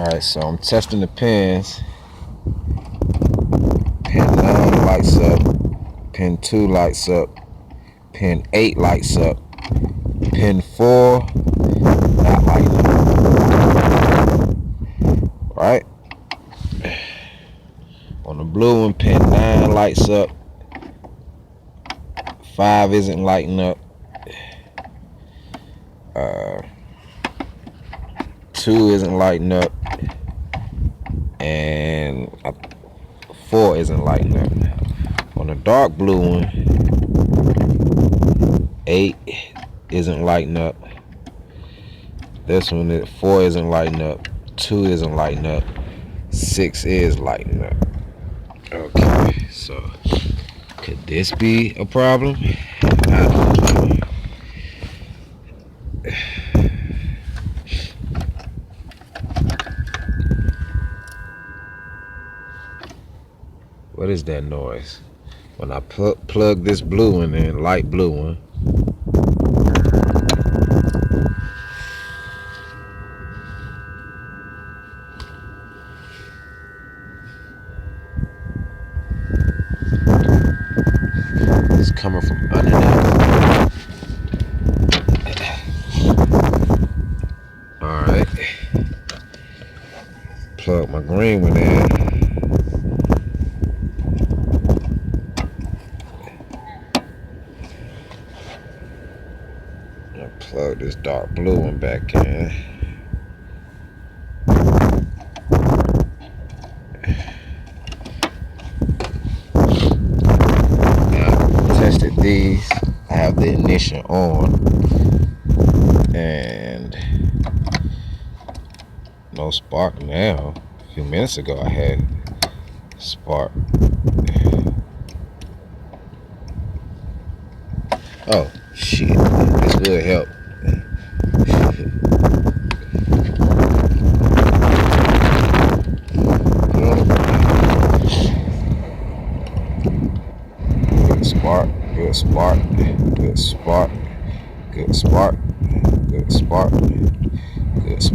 Alright, so I'm testing the pins. Pin 9 lights up. Pin 2 lights up. Pin 8 lights up. Pin 4 not lighting up. Right? On the blue one, pin 9 lights up. 5 isn't lighting up. 2 isn't lighting up. And 4 isn't lighting up. On the dark blue one, 8 isn't lighting up. This one, 4 isn't lighting up. 2 isn't lighting up. 6 is lighting up. Okay, so could this be a problem? I don't know. What is that noise? When I plug this blue one in, light blue one. It's coming from underneath. Alright. Plug my green one in. Plug this dark blue one back in. Now, I tested these. I have the ignition on, and no spark now. A few minutes ago, I had spark. Oh shit! This would help. Good spark, good spark, good spark, good spark, good spark, good spark.